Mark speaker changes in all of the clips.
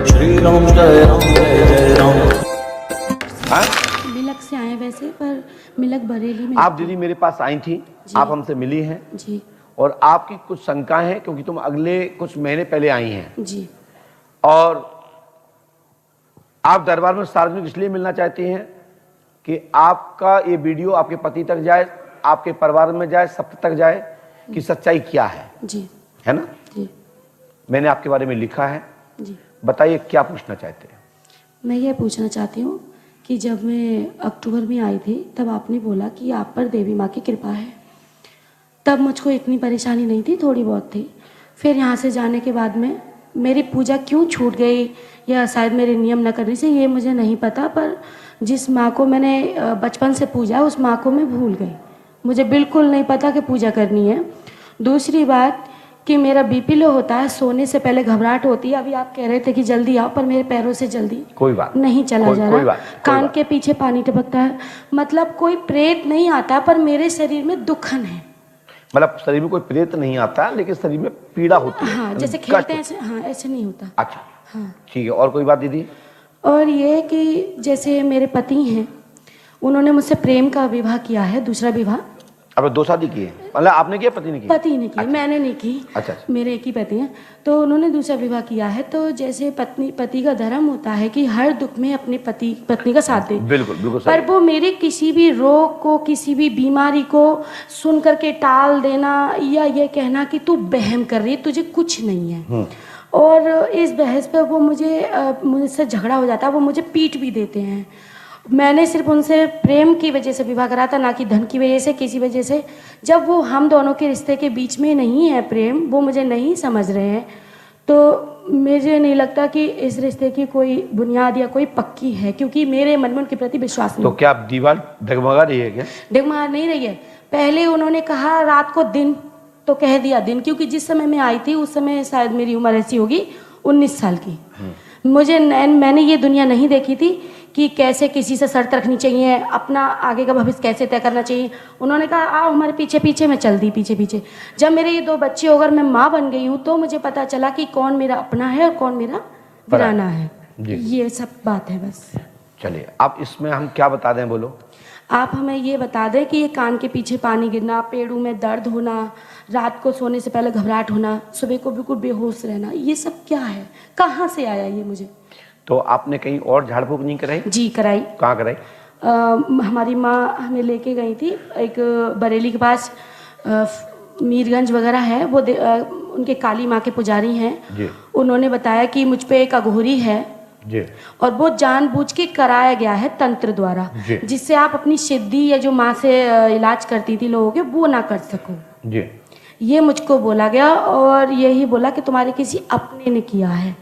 Speaker 1: श्री राम जय राम जय जय राम।
Speaker 2: हाँ?
Speaker 3: मिलक से आए वैसे, पर मिलक बरेली में।
Speaker 2: आप दीदी मेरे पास आई थी, आप हमसे मिली हैं
Speaker 3: जी,
Speaker 2: और आपकी कुछ शंकाएं हैं क्योंकि तुम अगले कुछ महीने पहले आई हैं
Speaker 3: जी,
Speaker 2: और आप दरबार में सार्वजनिक इसलिए मिलना चाहती हैं कि आपका ये वीडियो आपके पति तक जाए, आपके परिवार में जाए, सब तक जाए कि सच्चाई क्या है।
Speaker 3: जी,
Speaker 2: है ना?
Speaker 3: जी,
Speaker 2: मैंने आपके बारे में लिखा है,
Speaker 3: जी।
Speaker 2: बताइए क्या पूछना चाहते हैं।
Speaker 3: मैं ये पूछना चाहती हूँ कि जब मैं अक्टूबर में आई थी तब आपने बोला कि आप पर देवी माँ की कृपा है। तब मुझको इतनी परेशानी नहीं थी, थोड़ी बहुत थी। फिर यहाँ से जाने के बाद में मेरी पूजा क्यों छूट गई, या शायद मेरे नियम न करने से, ये मुझे नहीं पता। पर जिस माँ को मैंने बचपन से पूजा, उस माँ को मैं भूल गई। मुझे बिल्कुल नहीं पता कि पूजा करनी है। दूसरी बात कि मेरा बीपी लो होता है, सोने से पहले घबराहट होती है। अभी आप कह रहे थे कि जल्दी आओ, पर मेरे पैरों से जल्दी
Speaker 2: कोई बात
Speaker 3: नहीं चला जा रहा। कान के पीछे पानी टपकता है। मतलब कोई प्रेत नहीं आता, पर मेरे शरीर में दुखन है।
Speaker 2: मतलब शरीर में कोई प्रेत नहीं आता, लेकिन शरीर में पीड़ा होती है।
Speaker 3: हाँ, जैसे खेलते हैं ऐसे। हाँ, ऐसे नहीं होता।
Speaker 2: अच्छा,
Speaker 3: हाँ।
Speaker 2: ठीक है। और कोई बात दीदी?
Speaker 3: और ये कि जैसे मेरे पति हैं, उन्होंने मुझसे प्रेम का विवाह किया है, दूसरा विवाह।
Speaker 2: अब 2 शादी की है? मतलब आपने किया, पति ने की?
Speaker 3: पति ने की।
Speaker 2: अच्छा।
Speaker 3: मैंने नहीं की।
Speaker 2: अच्छा।
Speaker 3: मेरे एक ही पति हैं, तो उन्होंने दूसरा विवाह किया है। तो जैसे पति का धर्म होता है कि हर दुख में अपने पत्नी का साथ दे।
Speaker 2: बिल्कुल बिल्कुल सही।
Speaker 3: पर वो मेरे किसी भी रोग को, किसी भी बीमारी को सुन करके टाल देना, या ये कहना कि तू बहम कर रही है, तुझे कुछ नहीं है। और इस बहस पे वो मुझसे झगड़ा हो जाता है, वो मुझे पीट भी देते हैं। मैंने सिर्फ उनसे प्रेम की वजह से विवाह करा था, ना कि धन की वजह से, किसी वजह से। जब वो हम दोनों के रिश्ते के बीच में नहीं है प्रेम, वो मुझे नहीं समझ रहे हैं, तो मुझे नहीं लगता कि इस रिश्ते की कोई बुनियाद या कोई पक्की है, क्योंकि मेरे मन में उनके प्रति विश्वास नहीं।
Speaker 2: तो क्या आप दीवार डगमगा रही है क्या?
Speaker 3: डगमगा नहीं रही है। पहले उन्होंने कहा रात को दिन, तो कह दिया दिन, क्योंकि जिस समय मैं आई थी उस समय शायद मेरी उम्र ऐसी होगी 19 साल की। मैंने ये दुनिया नहीं देखी थी कि कैसे किसी से शर्त रखनी चाहिए, अपना आगे का भविष्य कैसे तय करना चाहिए। उन्होंने कहा आओ हमारे पीछे पीछे, मैं चल दी पीछे पीछे। जब मेरे ये 2 बच्चे होकर मैं माँ बन गई हूँ, तो मुझे पता चला कि कौन मेरा अपना है और कौन मेरा वीराना है। ये सब बात है बस।
Speaker 2: चलिए, आप इसमें हम क्या बता दें, बोलो।
Speaker 3: आप हमें ये बता दें कि ये कान के पीछे पानी गिरना, पेड़ों में दर्द होना, रात को सोने से पहले घबराहट होना, सुबह को बिल्कुल बेहोश रहना, ये सब क्या है, कहाँ से आया ये मुझे?
Speaker 2: तो आपने कहीं और झाड़ फूक नहीं कराई?
Speaker 3: जी कराई।
Speaker 2: कहाँ कराई?
Speaker 3: हमारी माँ हमें लेके गई थी एक बरेली के पास, मीरगंज वगैरह है वो, उनके काली माँ के पुजारी हैं जी। उन्होंने बताया कि मुझ पे एक अघोरी है जी। और वो जानबूझ के कराया गया है तंत्र द्वारा, जिससे आप अपनी सिद्धि या जो माँ से इलाज करती थी लोगों के, वो ना कर सको जी। ये मुझको बोला गया, और यही बोला कि तुम्हारे किसी अपने ने किया है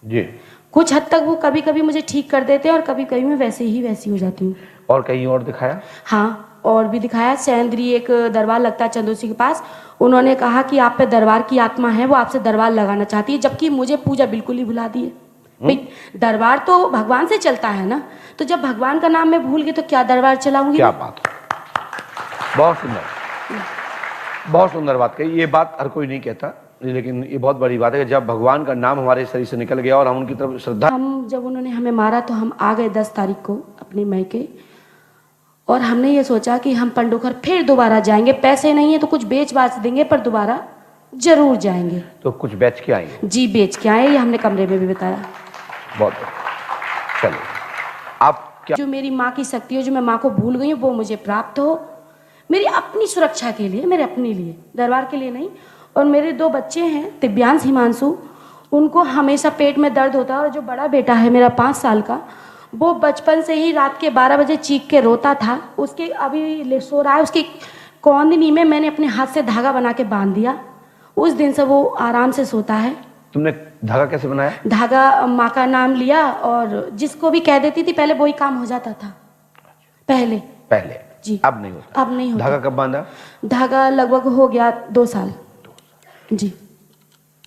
Speaker 3: जी। कुछ हद तक वो कभी कभी मुझे ठीक कर देते हैं, और कभी कभी मैं वैसी हो जाती हूँ।
Speaker 2: और कहीं और दिखाया? हाँ,
Speaker 3: और भी दिखाया। सैंद्री एक दरबार लगता है चंदोसी के पास, उन्होंने कहा कि आप पे दरबार की आत्मा है, वो आपसे दरबार लगाना चाहती है, जबकि मुझे पूजा बिल्कुल ही भुला दी है। भाई दरबार तो भगवान से चलता है ना, तो जब भगवान का नाम मैं भूल गई तो क्या दरबार चलाऊंगी?
Speaker 2: क्या बात, बहुत सुंदर, बहुत सुंदर बात कही। ये बात हर कोई नहीं कहता, लेकिन ये बहुत बड़ी बात है कि जब भगवान का नाम हमारे शरीर से निकल गया और हम उनकी तरफ श्रद्धा।
Speaker 3: जब उन्होंने हमें मारा तो हम आ गए 10 तारीख को अपने मायके, और हमने ये सोचा कि हम पंडोखर फिर दोबारा जाएंगे। पैसे नहीं है तो कुछ बेच बाच देंगे, पर दोबारा जरूर जाएंगे।
Speaker 2: तो कुछ बेच के आएंगे?
Speaker 3: जी बेच के आए, ये हमने कमरे में भी बताया।
Speaker 2: बहुत चलिए, आप क्या, जो
Speaker 3: मेरी माँ की शक्ति हो, जो मैं माँ को भूल गई हूँ, वो मुझे प्राप्त हो, मेरी अपनी सुरक्षा के लिए, मेरे अपने लिए, दरबार के लिए नहीं। और मेरे 2 बच्चे हैं, दिव्यांश हिमांशु, उनको हमेशा पेट में दर्द होता है, और जो बड़ा बेटा है मेरा 5 साल का, वो बचपन से ही रात के 12 बजे चीख के रोता था। उसके अभी सो रहा है, उसकी कौंदनी में मैंने अपने हाथ से धागा बना के बांध दिया, उस दिन से वो आराम से सोता है।
Speaker 2: तुमने धागा कैसे बनाया?
Speaker 3: धागा माँ का नाम लिया, और जिसको भी कह देती थी पहले वही काम हो जाता था। पहले जी,
Speaker 2: अब नहीं होता।
Speaker 3: अब नहीं होता।
Speaker 2: धागा कब बांधा?
Speaker 3: धागा लगभग हो गया 2 साल जी।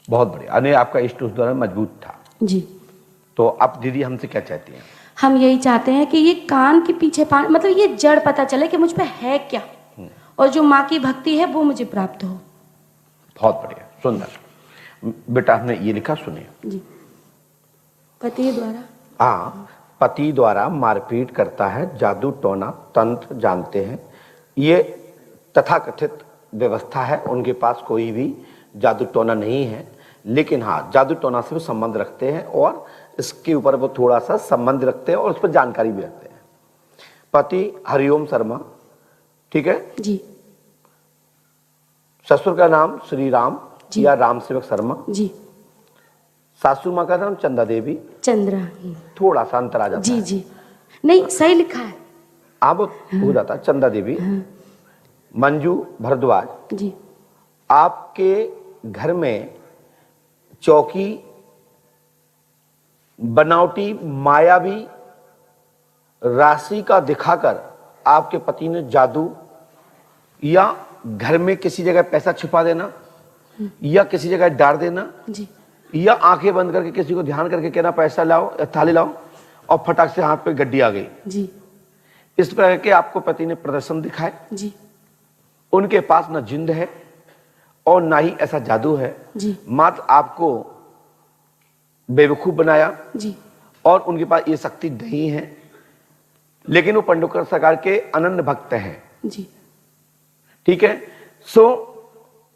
Speaker 2: बहुत बढ़िया। अने आपका इष्ट उस दौरान मजबूत था
Speaker 3: जी।
Speaker 2: तो आप दीदी हमसे क्या चाहती हैं?
Speaker 3: हम यही चाहते हैं कि ये कान के पीछे पानी, मतलब ये जड़ पता चले कि मुझ पे है क्या, और जो माँ की भक्ति है वो मुझे प्राप्त हो।
Speaker 2: बहुत बढ़िया, सुंदर। बेटा हमने ये लिखा, सुनिए जी।
Speaker 3: पति द्वारा।
Speaker 2: हाँ, पति द्वारा मारपीट करता है, जादू टोना तंत्र जानते हैं, ये तथाकथित व्यवस्था है। उनके पास कोई भी जादू टोना नहीं है, लेकिन हाँ जादू टोना से वो संबंध रखते हैं और इसके ऊपर वो थोड़ा सा संबंध रखते हैं और उस पर जानकारी भी रखते हैं। पति हरिओम शर्मा, ठीक है
Speaker 3: जी।
Speaker 2: ससुर का नाम श्री राम
Speaker 3: जी।
Speaker 2: या राम सेवक शर्मा।
Speaker 3: जी।
Speaker 2: सासू माँ का नाम चंदा देवी।
Speaker 3: चंद्रा।
Speaker 2: थोड़ा सा अंतर आ जाता
Speaker 3: जी
Speaker 2: है।
Speaker 3: जी, नहीं सही लिखा है।
Speaker 2: अब हो जाता है चंदा देवी। मंजू भारद्वाज।
Speaker 3: जी।
Speaker 2: आपके घर में चौकी बनावटी मायावी राशि का दिखाकर आपके पति ने जादू या घर में किसी जगह पैसा छुपा देना या किसी जगह डाल देना
Speaker 3: जी।
Speaker 2: या आंखें बंद करके किसी को ध्यान करके कहना पैसा लाओ या थाली लाओ और फटाक से हाथ पे गड्डी आ गई।
Speaker 3: जी।
Speaker 2: इस प्रकार के आपको पति ने प्रदर्शन दिखाए।
Speaker 3: जी।
Speaker 2: उनके पास न जिंद है और ना ही ऐसा जादू है।
Speaker 3: जी।
Speaker 2: मात्र आपको बेवकूफ बनाया
Speaker 3: जी।
Speaker 2: और उनके पास ये शक्ति नहीं है, लेकिन वो पंडोकर सरकार के अनन्य भक्त हैं।
Speaker 3: जी।
Speaker 2: ठीक है, सो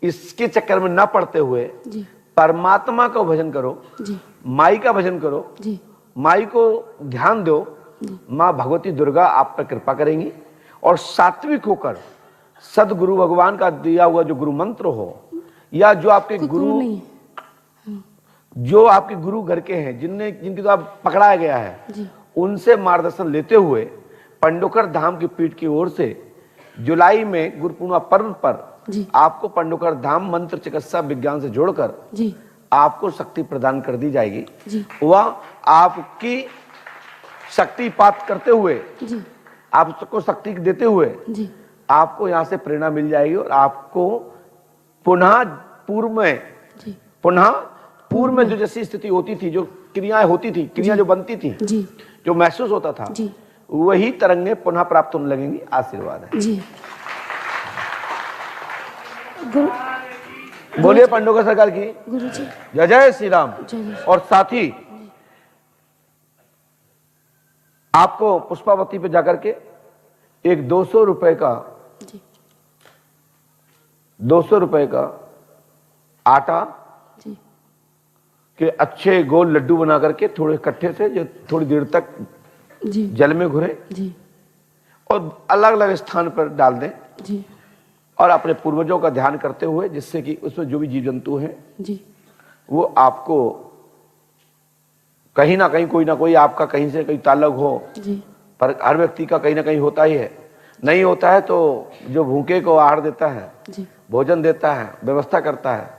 Speaker 2: इसके चक्कर में ना पड़ते हुए
Speaker 3: जी।
Speaker 2: परमात्मा का भजन करो।
Speaker 3: जी।
Speaker 2: माई का भजन करो।
Speaker 3: जी।
Speaker 2: माई को ध्यान दो। माँ भगवती दुर्गा आप पर कृपा करेंगी और सात्विक होकर सदगुरु भगवान का दिया हुआ जो गुरु मंत्र हो या जो आपके गुरु
Speaker 3: नहीं है।
Speaker 2: जो आपके गुरु घर के हैं जिनकी तो आप पकड़ाया गया है,
Speaker 3: जी।
Speaker 2: उनसे मार्गदर्शन लेते हुए पंडोकर धाम की पीठ की ओर से जुलाई में गुरु पूर्णिमा पर्व पर
Speaker 3: जी।
Speaker 2: आपको पंडोकर धाम मंत्र चिकित्सा विज्ञान से जोड़कर
Speaker 3: जी।
Speaker 2: आपको शक्ति प्रदान कर दी जाएगी।
Speaker 3: जी।
Speaker 2: वह आपकी शक्तिपात करते हुए
Speaker 3: जी।
Speaker 2: आपको शक्ति देते हुए
Speaker 3: जी।
Speaker 2: आपको यहाँ से प्रेरणा मिल जाएगी और आपको पुनः पूर्व में जो जैसी स्थिति होती थी, जो क्रियाएं होती थी, क्रिया जो बनती थी,
Speaker 3: जी।
Speaker 2: जो महसूस होता था,
Speaker 3: जी।
Speaker 2: वही तरंगें पुनः प्राप्त होने लगेंगी। आशीर्वाद है।
Speaker 3: जी। गुरु
Speaker 2: बोलिए पंडोकर सरकार की
Speaker 3: गुरु जी।
Speaker 2: जय जय श्री राम।
Speaker 3: जय जय।
Speaker 2: और साथ ही आपको पुष्पावती पे जाकर के एक 200 रुपए का
Speaker 3: जी।
Speaker 2: 200 रुपए का आटा
Speaker 3: जी।
Speaker 2: के अच्छे गोल लड्डू बना करके थोड़े इकट्ठे से जो थोड़ी देर तक
Speaker 3: जी।
Speaker 2: जल में घुरे
Speaker 3: जी।
Speaker 2: और अलग अलग स्थान पर डाल दें
Speaker 3: जी।
Speaker 2: और अपने पूर्वजों का ध्यान करते हुए, जिससे कि उसमें जो भी जीव जंतु हैं
Speaker 3: जी।
Speaker 2: वो आपको कहीं ना कहीं कोई ना कोई आपका कहीं से कहीं ताल्लुक हो,
Speaker 3: जी।
Speaker 2: पर हर व्यक्ति का कहीं ना कहीं होता ही है। नहीं होता है तो जो भूखे को आहार देता है,
Speaker 3: जी।
Speaker 2: भोजन देता है, व्यवस्था करता है,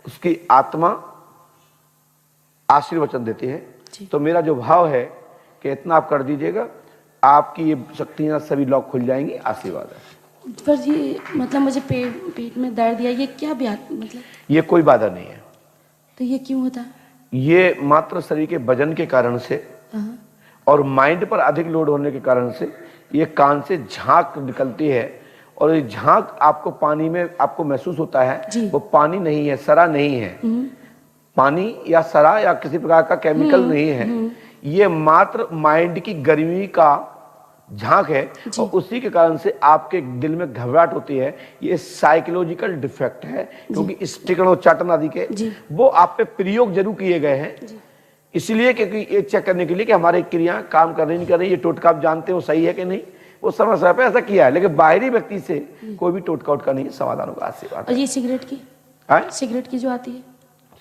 Speaker 2: उसकी आत्मा आशीर्वचन देती है। तो मेरा जो भाव है कि इतना आप कर दीजिएगा, आपकी ये शक्तियां सभी लॉक खुल जाएंगी। आशीर्वाद है।
Speaker 3: पर ये मतलब मुझे पेट में दर्द या ये क्या मतलब
Speaker 2: ये कोई बाधा नहीं है।
Speaker 3: तो ये क्यों होता है?
Speaker 2: ये मात्र शरीर के वजन के कारण से और माइंड पर अधिक लोड होने के कारण से ये कान से झांक निकलती है और ये झांक आपको पानी में आपको महसूस होता है। वो पानी नहीं है, सरा नहीं है, पानी या सरा या किसी प्रकार का केमिकल नहीं है। ये मात्र माइंड की गर्मी का झांक है और उसी के कारण से आपके दिल में घबराहट होती है। ये साइकोलॉजिकल डिफेक्ट है, क्योंकि स्टिकन और चाटन आदि के वो आप पे प्रयोग जरूर किए गए हैं, इसलिए क्योंकि ये चेक करने के लिए कि हमारी क्रिया काम कर रही नहीं कर रही, ये टोटका आप जानते हो सही है कि नहीं, वो समय समय पे ऐसा किया है। लेकिन बाहरी व्यक्ति से कोई भी टोटका उटका नहीं, समाधान होगा। आशीर्वाद।
Speaker 3: और ये सिगरेट की सिगरेट की जो आती है,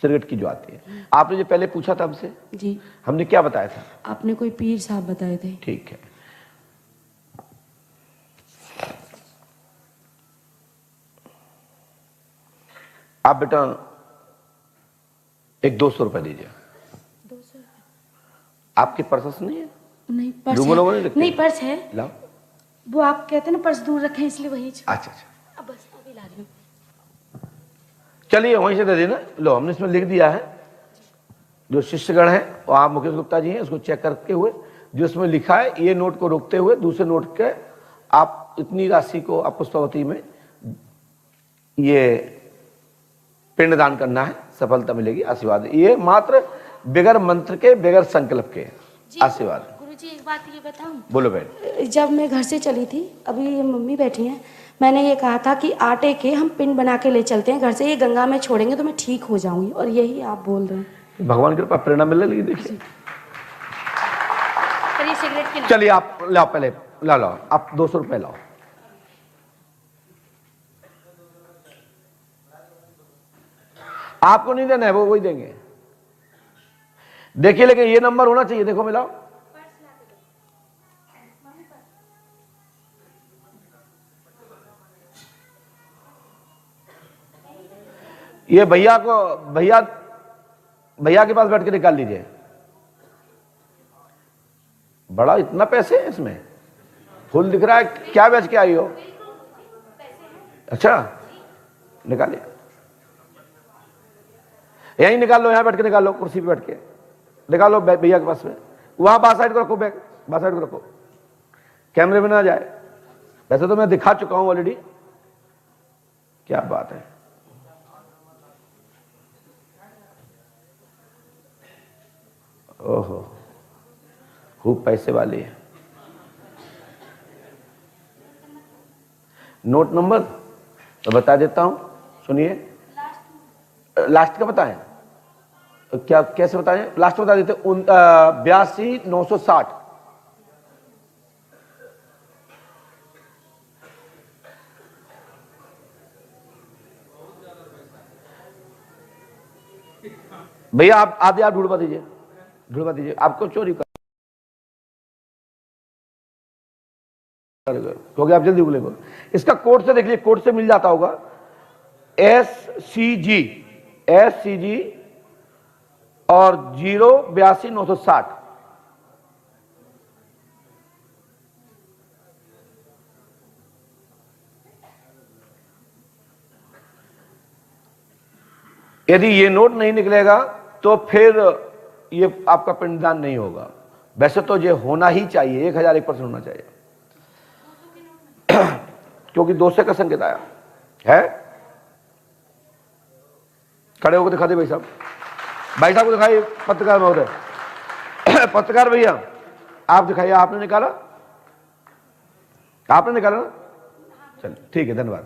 Speaker 2: सिगरेट की जो आती है, आपने जो पहले पूछा था हमसे,
Speaker 3: जी
Speaker 2: हमने क्या बताया था?
Speaker 3: आपने कोई पीर साहब बताए थे।
Speaker 2: ठीक है, आप बेटा एक 200 रुपए दीजिए।
Speaker 3: 200?
Speaker 2: आपके पर्स नहीं है?
Speaker 3: नहीं पर्स
Speaker 2: है।
Speaker 3: नहीं पर्स है।
Speaker 2: लाओ।
Speaker 3: वो आप कहते हैं ना पर्स दूर रखें इसलिए वही।
Speaker 2: अच्छा।
Speaker 3: अब बस अभी ला रही हूँ।
Speaker 2: चलिए वहीं से दे देना। लो, हमने इसमें लिख दिया है, जो शिष्यगण है और आप मुकेश गुप्ता जी हैं, उसको चेक करते हुए जो इसमें लिखा है, ये नोट को रोकते हुए दूसरे नोट के आप इतनी राशि को आप पुष्पावती में ये पिंडदान करना है, सफलता मिलेगी। आशीर्वाद। ये मात्र बगैर मंत्र के, बगैर संकल्प के आशीर्वाद।
Speaker 3: गुरुजी एक बात ये बताऊं?
Speaker 2: बोलो बहन।
Speaker 3: जब मैं घर से चली थी, अभी मम्मी बैठी हैं, मैंने ये कहा था कि आटे के हम पिंड बना के ले चलते हैं घर से, ये गंगा में छोड़ेंगे तो मैं ठीक हो जाऊंगी, और यही आप बोल रहे हैं।
Speaker 2: भगवान की कृपा प्रेरणा मिलने लगी। देखिए
Speaker 3: सिगरेट की,
Speaker 2: चलिए आप लाओ, पहले लाओ आप 200 रुपए लाओ। आपको नहीं देना है, वो वही देंगे। देखिए लेकिन ये नंबर होना चाहिए, देखो मिलाओ। ये भैया को, भैया के पास बैठ के निकाल लीजिए। बड़ा इतना पैसे है इसमें, फुल दिख रहा है। क्या बेच के आई हो? अच्छा निकालिए, यहीं निकाल लो, यहां बैठ के निकाल लो, कुर्सी पे बैठ के निकालो भैया के पास में। वहां बाहर साइड को रखो, बैग बाहर साइड को रखो, कैमरे में ना जाए। वैसे तो मैं दिखा चुका हूं ऑलरेडी। क्या बात है, ओहो खूब पैसे वाली है। नोट नंबर तो बता देता हूं, सुनिए। लास्ट का बताएं क्या, कैसे बताएं? लास्ट बता देते। 82,960। भैया आप आधे आप ढूंढवा दीजिए, ढूंढवा दीजिए। आपको चोरी कर, क्योंकि आप जल्दी बोलेंगे। इसका कोड से देख लीजिए, कोड से मिल जाता होगा। SCG और 082,960। यदि ये नोट नहीं निकलेगा तो फिर ये आपका पिंडदान नहीं होगा। वैसे तो ये होना ही चाहिए, 1001% होना चाहिए, क्योंकि 200 का संकेत आया है। खड़े होकर दिखा दे भाई साहब, भाई साहब को दिखाइए, पत्रकार महोदय। पत्रकार भैया आप दिखाइए, आपने निकाला, आपने निकाला ना? चल ठीक है, धन्यवाद।